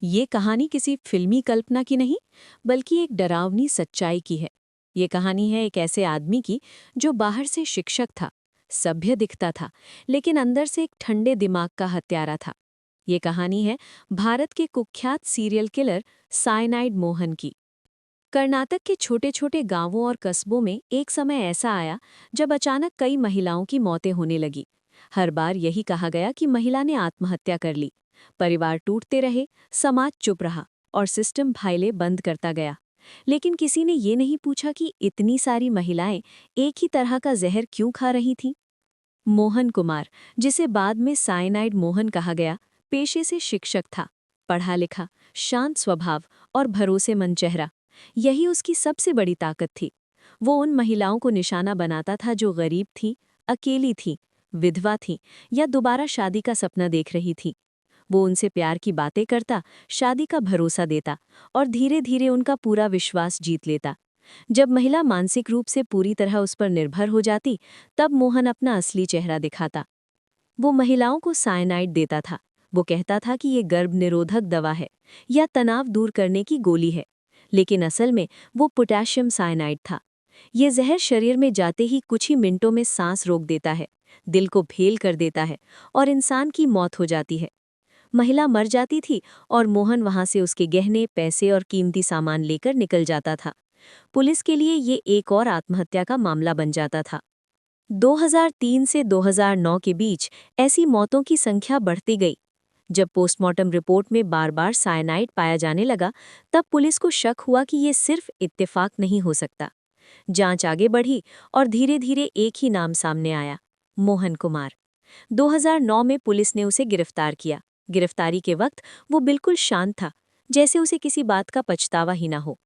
ये कहानी किसी फिल्मी कल्पना की नहीं, बल्कि एक डरावनी सच्चाई की है। ये कहानी है एक ऐसे आदमी की जो बाहर से शिक्षक था, सभ्य दिखता था, लेकिन अंदर से एक ठंडे दिमाग का हत्यारा था। ये कहानी है भारत के कुख्यात सीरियल किलर साइनाइड मोहन की। कर्नाटक के छोटे छोटे गांवों और कस्बों में एक समय ऐसा आया जब अचानक कई महिलाओं की मौतें होने लगी। हर बार यही कहा गया कि महिला ने आत्महत्या कर ली। परिवार टूटते रहे, समाज चुप रहा और सिस्टम फाइलें बंद करता गया। लेकिन किसी ने ये नहीं पूछा कि इतनी सारी महिलाएं एक ही तरह का जहर क्यों खा रही थीं। मोहन कुमार, जिसे बाद में साइनाइड मोहन कहा गया, पेशे से शिक्षक था। पढ़ा लिखा, शांत स्वभाव और भरोसेमंद चेहरा, यही उसकी सबसे बड़ी ताकत थी। वो उन महिलाओं को निशाना बनाता था जो गरीब थीं, अकेली थीं, विधवा थीं या दोबारा शादी का सपना देख रही थीं। वो उनसे प्यार की बातें करता, शादी का भरोसा देता और धीरे धीरे उनका पूरा विश्वास जीत लेता। जब महिला मानसिक रूप से पूरी तरह उस पर निर्भर हो जाती, तब मोहन अपना असली चेहरा दिखाता। वो महिलाओं को साइनाइड देता था। वो कहता था कि ये गर्भ निरोधक दवा है या तनाव दूर करने की गोली है, लेकिन असल में वो पोटेशियम साइनाइड था। ये जहर शरीर में जाते ही कुछ ही मिनटों में सांस रोक देता है, दिल को फेल कर देता है और इंसान की मौत हो जाती है। महिला मर जाती थी और मोहन वहां से उसके गहने, पैसे और कीमती सामान लेकर निकल जाता था। पुलिस के लिए ये एक और आत्महत्या का मामला बन जाता था। 2003 से 2009 के बीच ऐसी मौतों की संख्या बढ़ती गई। जब पोस्टमार्टम रिपोर्ट में बार बार साइनाइड पाया जाने लगा, तब पुलिस को शक हुआ कि ये सिर्फ इत्तेफाक नहीं हो सकता। जांच आगे बढ़ी और धीरे धीरे एक ही नाम सामने आया, मोहन कुमार। 2009 में पुलिस ने उसे गिरफ्तार किया। गिरफ्तारी के वक्त वो बिल्कुल शांत था, जैसे उसे किसी बात का पछतावा ही ना हो।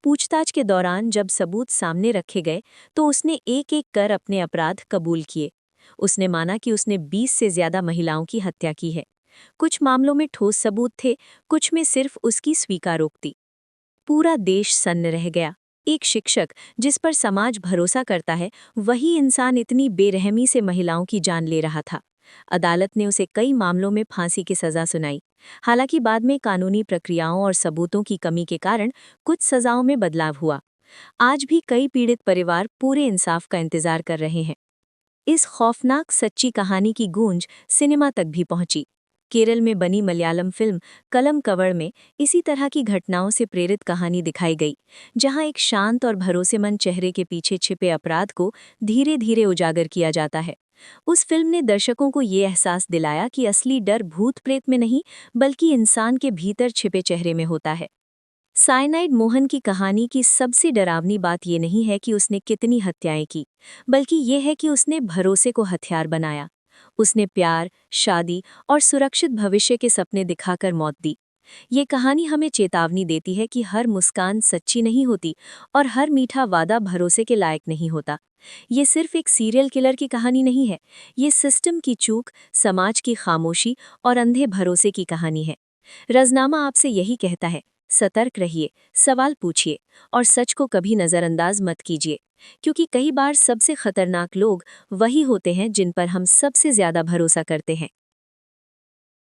पूछताछ के दौरान जब सबूत सामने रखे गए, तो उसने एक एक कर अपने अपराध कबूल किए। उसने माना कि उसने 20 से ज्यादा महिलाओं की हत्या की है। कुछ मामलों में ठोस सबूत थे, कुछ में सिर्फ उसकी स्वीकारोक्ति। पूरा देश सन्न रह गया। एक शिक्षक जिस पर समाज भरोसा करता है, वही इंसान इतनी बेरहमी से महिलाओं की जान ले रहा था। अदालत ने उसे कई मामलों में फांसी की सजा सुनाई। हालांकि बाद में कानूनी प्रक्रियाओं और सबूतों की कमी के कारण कुछ सजाओं में बदलाव हुआ। आज भी कई पीड़ित परिवार पूरे इंसाफ का इंतजार कर रहे हैं। इस खौफनाक सच्ची कहानी की गूंज सिनेमा तक भी पहुंची। केरल में बनी मलयालम फिल्म कलम कवड़ में इसी तरह की घटनाओं से प्रेरित कहानी दिखाई गई, जहां एक शांत और भरोसेमंद चेहरे के पीछे छिपे अपराध को धीरे धीरे उजागर किया जाता है। उस फिल्म ने दर्शकों को ये एहसास दिलाया कि असली डर भूत प्रेत में नहीं, बल्कि इंसान के भीतर छिपे चेहरे में होता है। साइनाइड मोहन की कहानी की सबसे डरावनी बात ये नहीं है कि उसने कितनी हत्याएं की, बल्कि ये है कि उसने भरोसे को हथियार बनाया। उसने प्यार, शादी और सुरक्षित भविष्य के सपने दिखाकर मौत दी। ये कहानी हमें चेतावनी देती है कि हर मुस्कान सच्ची नहीं होती और हर मीठा वादा भरोसे के लायक नहीं होता। ये सिर्फ एक सीरियल किलर की कहानी नहीं है, ये सिस्टम की चूक, समाज की खामोशी और अंधे भरोसे की कहानी है। रज़नामा आपसे यही कहता है, सतर्क रहिए, सवाल पूछिए और सच को कभी नज़रअंदाज मत कीजिए, क्योंकि कई बार सबसे खतरनाक लोग वही होते हैं जिन पर हम सबसे ज़्यादा भरोसा करते हैं।